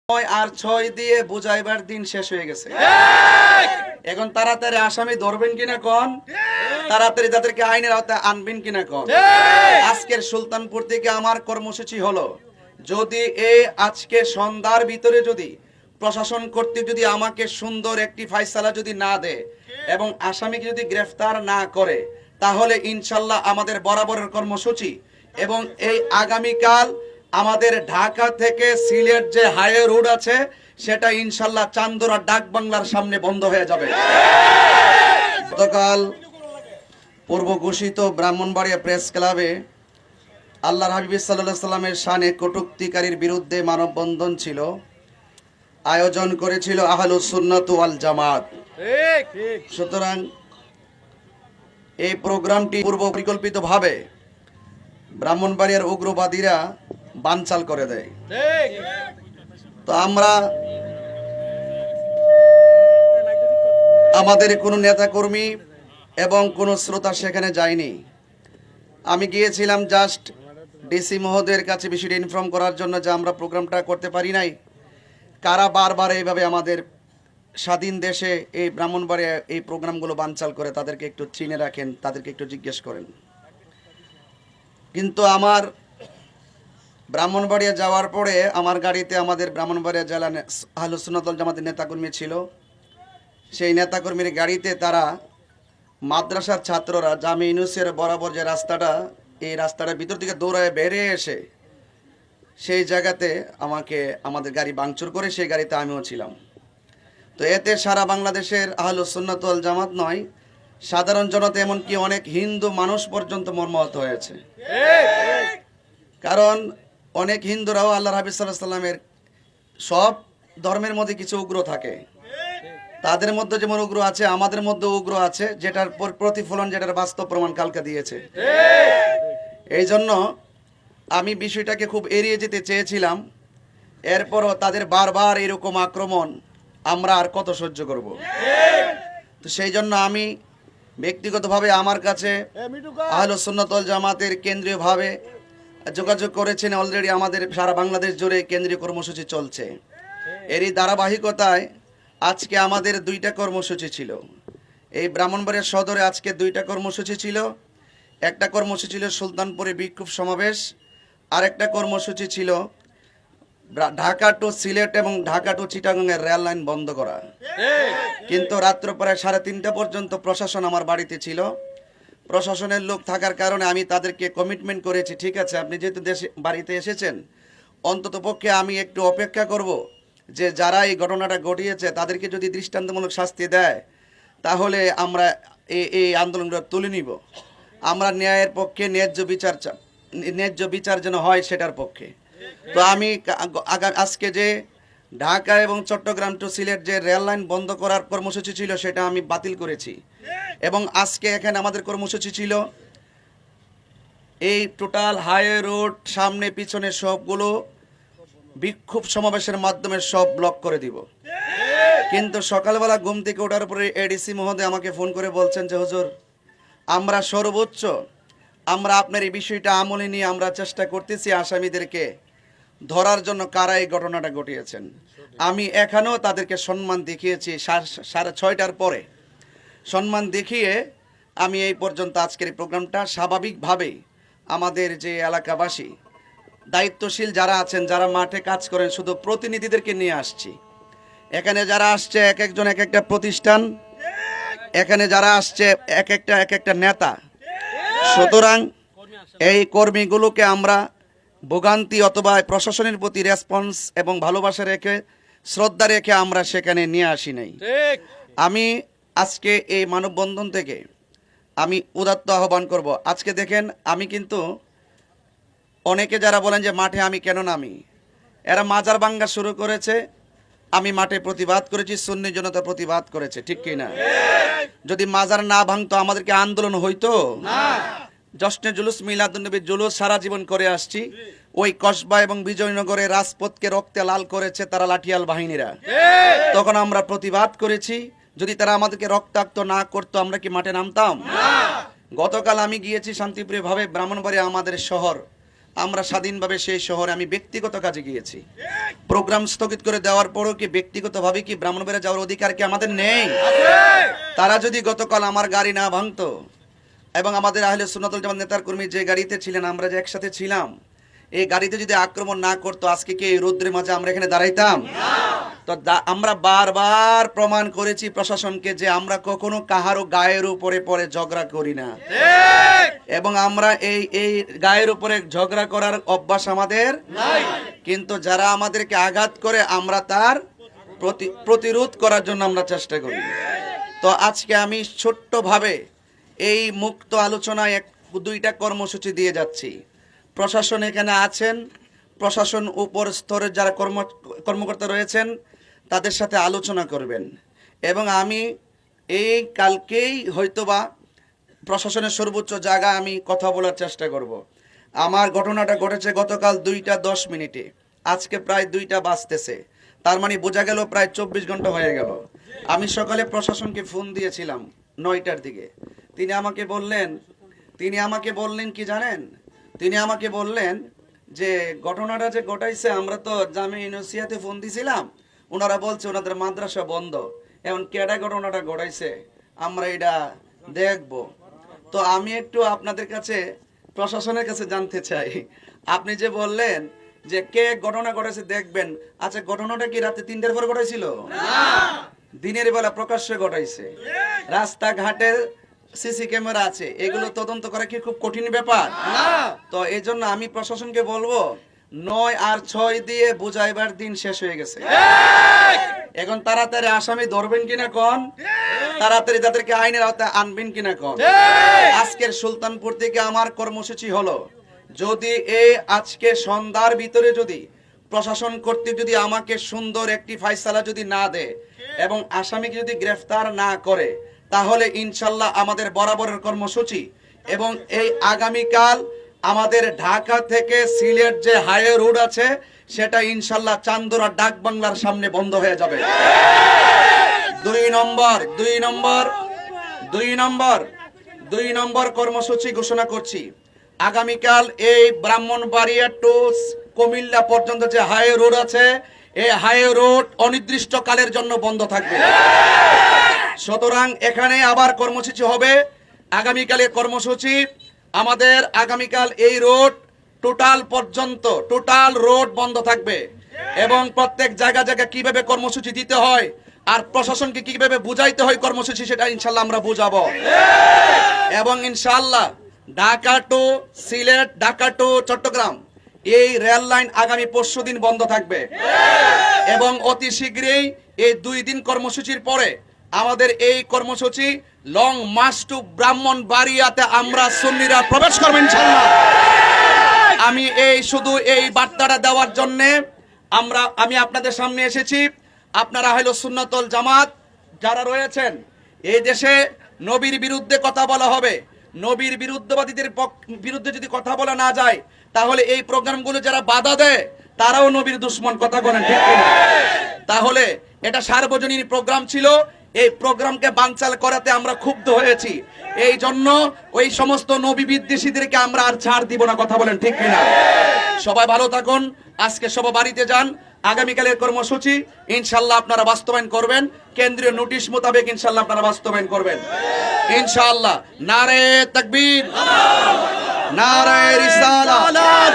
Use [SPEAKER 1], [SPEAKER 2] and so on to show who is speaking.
[SPEAKER 1] আর 6 দিয়ে বুঝাইবার দিন শেষ হয়ে গেছে। এখন তাড়াতাড়ি আসামি ধরবেন কিনা কোন, তাড়াতাড়ি তাদেরকে আইনের আওতায় আনবেন কিনা কোন। আজকের সুলতানপুর থেকে আমার কর্মসূচি হলো, যদি এই আজকে সন্ধ্যার ভিতরে যদি প্রশাসন কর্তৃক যদি আমাকে সুন্দর একটি ফায়সালা যদি না দেয় এবং আসামিকে যদি গ্রেফতার না করে, তাহলে ইনশাল্লাহ আমাদের বরাবরের কর্মসূচি এবং এই আগামীকাল আমাদের ঢাকা থেকে সিলেট যে হাইওয়ে রোড আছে সেটা ইনশাল্লাহ চান্দুরা ডাক বাংলার সামনে বন্ধ হয়ে যাবে। গতকাল পূর্ব ঘোষিত ব্রাহ্মণবাড়িয়া প্রেস ক্লাবে আল্লাহর হাবিব সাল্লাল্লাহু আলাইহি সাল্লামের শানে কটূক্তিকারীর বিরুদ্ধে মানববন্ধন ছিল, আয়োজন করেছিল আহলুস সুন্নাত ওয়াল জামাত। সুতরাং এই প্রোগ্রামটি পূর্ব পরিকল্পিতভাবে ব্রাহ্মণবাড়িয়ার উগ্রবাদীরা বানচাল করে দেয়। তো আমরা আমাদের কোনো নেতাকর্মী এবং কোনো শ্রোতা সেখানে যায়নি। আমি গিয়েছিলাম জাস্ট ডিসি মহোদয়ের কাছে বিষয়টি ইনফর্ম করার জন্য যে আমরা প্রোগ্রামটা করতে পারি নাই। কারা বারবার এইভাবে আমাদের স্বাধীন দেশে এই ব্রাহ্মণবাড়িয়া এই প্রোগ্রামগুলো বানচাল করে, তাদেরকে একটু চিনে রাখেন, তাদেরকে একটু জিজ্ঞেস করেন। কিন্তু আমার ব্রাহ্মণবাড়িয়া যাওয়ার পরে আমার গাড়িতে আমাদের ব্রাহ্মণবাড়িয়া জেলা আহলুস সুন্নাত ওয়াল জামাতের নেতাকর্মী ছিল। সেই নেতাকর্মীর গাড়িতে তারা মাদ্রাসার ছাত্ররা জামে ইউনুসের বরাবর যে রাস্তাটা, এই রাস্তাটার ভিতর থেকে দৌড়ায় বেরিয়ে এসে সেই জায়গাতে আমাদের গাড়ি ভাঙচুর করে, সেই গাড়িতে আমিও ছিলাম। তো এতে সারা বাংলাদেশের আহলুস সুন্নাত ওয়াল জামাত নয়, সাধারণ জনতা এমনকি অনেক হিন্দু মানুষ পর্যন্ত মর্মাহত হয়েছে। কারণ অনেক হিন্দুরাও আল্লাহর হাবিব সাল্লাল্লাহু আলাইহি সাল্লামের, সব ধর্মের মধ্যে কিছু উগ্র থাকে, তাদের মধ্যে যেমন উগ্র আছে আমাদের মধ্যে উগ্র আছে, যেটার প্রতিফলন, যেটার বাস্তব প্রমাণ কালকে দিয়েছে। এই জন্য আমি বিষয়টাকে খুব এড়িয়ে যেতে চেয়েছিলাম। এরপরও তাদের বারবার এরকম আক্রমণ আমরা আর কত সহ্য করব। তো সেই জন্য আমি ব্যক্তিগতভাবে আমার কাছে আহলুস সুন্নাত ওয়াল জামাতের কেন্দ্রীয়ভাবে যোগাযোগ করেছেন। অলরেডি আমাদের সারা বাংলাদেশ জুড়ে কেন্দ্রীয় কর্মসূচি চলছে। এরই ধারাবাহিকতায় আজকে আমাদের 2টা কর্মসূচি ছিল। এই ব্রাহ্মণবাড়িয়া সদরে আজকে 2টা কর্মসূচি ছিল। একটা কর্মসূচি ছিল সুলতানপুরে বিক্ষোভ সমাবেশ, আর একটা কর্মসূচি ছিল ঢাকা টু সিলেট এবং ঢাকা টু চিটাগাংয়ের রেল লাইন বন্ধ করা। কিন্তু রাত্র প্রায় 3:30 পর্যন্ত প্রশাসন আমার বাড়িতে ছিল। প্রশাসনের লোক থাকার কারণে আমি তাদেরকে কমিটমেন্ট করেছি, ঠিক আছে আপনি যেহেতু বাড়িতে এসেছেন, অন্তত পক্ষে আমি একটু অপেক্ষা করব যে যারা এই ঘটনাটা ঘটিয়েছে তাদেরকে যদি দৃষ্টান্তমূলক শাস্তি দেয় তাহলে আমরা এই আন্দোলনগুলো তুলে নিব। আমরা ন্যায়ের পক্ষে, ন্যায্য বিচার যেন হয় সেটার পক্ষে। তো আমি আজকে যে ঢাকা এবং চট্টগ্রাম টু সিলেট যে রেল লাইন বন্ধ করার কর্মসূচি ছিল সেটা আমি বাতিল করেছি। এবং আজকে এখানে আমাদের কর্মসূচি ছিল এই টোটাল হাইওয়ে রোড সামনে পিছনে সবগুলো বিক্ষোভ সমাবেশের মাধ্যমে সব ব্লক করে দিব। কিন্তু সকালবেলা ঘুম থেকে ওঠার পরে এডিসি মহোদয় আমাকে ফোন করে বলছেন যে হুজুর, আমরা সর্বোচ্চ আমরা আপনার এই বিষয়টা আমলে নিয়ে আমরা চেষ্টা করতেছি আসামিদেরকে ধরার জন্য, কারা এই ঘটনাটা ঘটিয়েছেন। আমি এখানেও তাদেরকে সম্মান দেখিয়েছি 6:30টার পরে সম্মান দেখিয়ে আমি এই পর্যন্ত আজকের এই প্রোগ্রামটা স্বাভাবিকভাবেই আমাদের যে এলাকাবাসী দায়িত্বশীল যারা আছেন, যারা মাঠে কাজ করেন, শুধু প্রতিনিধিদেরকে নিয়ে আসছি। এখানে যারা আসছে এক একজন এক একটা প্রতিষ্ঠান, এখানে যারা আসছে এক একটা নেতা। সুতরাং এই কর্মীগুলোকে আমরা ভোগান্তি অথবা প্রশাসনের প্রতি রেসপন্স এবং ভালোবাসা রেখে, শ্রদ্ধা রেখে আমরা সেখানে নিয়ে আসি নাই। আমি আজকে এই মানববন্ধন থেকে আমি উদাত্ত আহ্বান করব। আজকে দেখেন, আমি কিন্তু অনেকে যারা বলেন যে মাঠে আমি কেন নামি, এরা মাজার ভাঙ্গা শুরু করেছে, আমি মাঠে প্রতিবাদ করেছি, সুন্নি জনতা প্রতিবাদ করেছে, ঠিক কি না? যদি মাজার না ভাঙতো আমাদেরকে আন্দোলন হইতো না। জশ্নে জুলুস, মিলাদুন্নবী জুলুস সারা জীবন করে আসছি। ওই কসবা এবং বিজয়নগরে রাজপথকে রক্তে লাল করেছে তারা লাঠিয়াল বাহিনীরা, তখন আমরা প্রতিবাদ করেছি। যদি তারা আমাদেরকে রক্তাক্ত না করতো আমরা কি মাঠে নামতাম? গতকাল আমি গিয়েছি শান্তিপ্রিয়ভাবে ব্রাহ্মণবাড়িয়া আমাদের শহর, আমরা স্বাধীনভাবে সেই শহরে আমি ব্যক্তিগত কাজে গিয়েছি। প্রোগ্রাম স্থগিত করে দেওয়ার পরও কি ব্যক্তিগতভাবে কি ব্রাহ্মণবাড়িয়া যাওয়ার অধিকার কি আমাদের নেই? তারা যদি গতকাল আমার গাড়ি না ভাঙতো এবং আমাদের আহলে সুন্নাতুল জামাত নেতার কর্মী যে গাড়িতে ছিলেন, আমরা যে একসাথে ছিলাম, এই গাড়িতে যদি আক্রমণ না করতো আজকে কি এই রৌদ্রের মাঝে আমরা এখানে দাঁড়াইতাম? তো আমরা বারবার প্রমাণ করেছি প্রশাসনকে যে আমরা কখনো কাহারও গায়ের উপরে পরে ঝগড়া করি না, এবং আমরা এই গায়ের উপরে ঝগড়া করার অভ্যাস আমাদের নাই। কিন্তু যারা আমাদেরকে আঘাত করে আমরা তার প্রতিরোধ করার জন্য আমরা চেষ্টা করি। তো আজকে আমি ছোট্টভাবে এই মুক্ত আলোচনায় দুইটা কর্মসূচি দিয়ে যাচ্ছি। প্রশাসন এখানে আছেন, প্রশাসন উপর স্তরের যারা কর্মকর্তা রয়েছেন তাদের সাথে আলোচনা করবেন, এবং আমি এই কালকেই হয়তোবা প্রশাসনের সর্বোচ্চ জায়গা আমি কথা বলার চেষ্টা করব। আমার ঘটনাটা ঘটেছে গতকাল 2:10, আজকে প্রায় 2টা বাজতেছে, তার মানে বোঝা গেল প্রায় 24 ঘন্টা হয়ে গেল। আমি সকালে প্রশাসনকে ফোন দিয়েছিলাম 9টার দিকে। তিনি আমাকে বললেন কি জানেন, তিনি আমাকে বললেন যে ঘটনাটা যে ঘটাইছে আমরা তো জামে ইউনিভার্সিটিতে ফোন দিছিলাম, ওনারা বলছে ওনাদের মাদ্রাসা বন্ধ, এখন কেডা ঘটনাটা ঘটাইছে আমরা এটা দেখব। তো আমি একটু আপনাদের কাছে প্রশাসনের কাছে জানতে চাই, আপনি যে বললেন যে কে ঘটনা ঘটাইছে দেখবেন, আচ্ছা ঘটনাটা কি রাতে 3টার পর ঘটাইছিল? দিনের বেলা প্রকাশ্যে ঘটাইছে, রাস্তাঘাটের সিসি ক্যামেরা আছে, এগুলো তদন্ত করা কি খুব কঠিন ব্যাপার না? তো এই জন্য আমি প্রশাসনকে বলবো 9 আর 6 দিয়ে বুঝাইবার দিন শেষ হয়ে গেছে। এখন তাড়াতাড়ি আসামি ধরবেন কিনা কোন, তাড়াতাড়ি তাদেরকে আইনের আওতায় আনবেন কিনা কোন। আজকের সুলতানপুর থেকে আমার কর্মসূচি হলো, যদি এই আজকে সন্ধ্যার ভিতরে যদি প্রশাসন কর্তৃক যদি আমাকে সুন্দর একটি ফায়সালা যদি না দেয় এবং আসামিকে যদি গ্রেফতার না করে, তাহলে ইনশাল্লাহ আমাদের বরাবরের কর্মসূচি এবং এই আগামীকাল আমাদের ঢাকা থেকে সিলেট যে হাইওয়ে রোড আছে সেটা ইনশাল্লাহ চান্দুরা ডাক বাংলার সামনে বন্ধ হয়ে যাবে। 2 নম্বর কর্মসূচি ঘোষণা করছি, আগামীকাল এই ব্রাহ্মণবাড়িয়া টু কুমিল্লা পর্যন্ত যে হাইওয়ে রোড আছে, এই হাইওয়ে রোড অনির্দিষ্টকালের জন্য বন্ধ থাকবে। সুতরাং এখানে আবার কর্মসূচি হবে। আগামীকালের কর্মসূচি আমাদের আগামীকাল এই রোড টোটাল রোড বন্ধ থাকবে, এবং প্রত্যেক জায়গা কিভাবে কর্মসূচি দিতে হয় আর প্রশাসনকে কিভাবে বুঝাইতে হয় কর্মসূচি, সেটা ইনশাল্লাহ আমরা বুঝাবো। এবং ইনশাল্লাহ ঢাকা টু সিলেট, ঢাকা টু চট্টগ্রাম এই রেল লাইন আগামী পরশুদিন বন্ধ থাকবে, এবং অতি শীঘ্রই এই 2 দিন কর্মসূচির পরে আমাদের এই কর্মসূচি লং মার্চ টু ব্রাহ্মণবাড়িয়াতে আমরা সুন্নিরা প্রবেশ করব ইনশাআল্লাহ। আমি শুধু এই বার্তাটা দেওয়ার জন্য আমি আপনাদের সামনে এসেছি। আপনারা হলো সুন্নাতুল জামাত যারা রয়েছেন, এই দেশে নবীর বিরুদ্ধে কথা বলা হবে, নবীর বিরুদ্ধবাদীদের বিরুদ্ধে যদি কথা বলা না যায়, তাহলে এই প্রোগ্রামগুলো যারা বাধা দেয় তারাও নবীর দুশমন, কথা বলেন ঠিক কিনা? তাহলে এটা সার্বজনীন প্রোগ্রাম ছিল, এই প্রোগ্রামকে বানচাল করাতে আমরা ক্ষুব্ধ হয়েছি, এই জন্য ওই সমস্ত নবী বিদ্বেষীদেরকে আমরা আর ছাড় দিব না, কথা বলেন ঠিক কিনা? সবাই ভালো থাকুন, আজকে সবাই বাড়িতে যান। আগামীকালের কর্মসূচি ইনশাআল্লাহ আপনারা বাস্তবায়ন করবেন, কেন্দ্রীয় নোটিশ মোতাবেক ইনশাআল্লাহ আপনারা বাস্তবায়ন করবেন ইনশাআল্লাহ। নারে তাকবীর, নারে রিসালাত।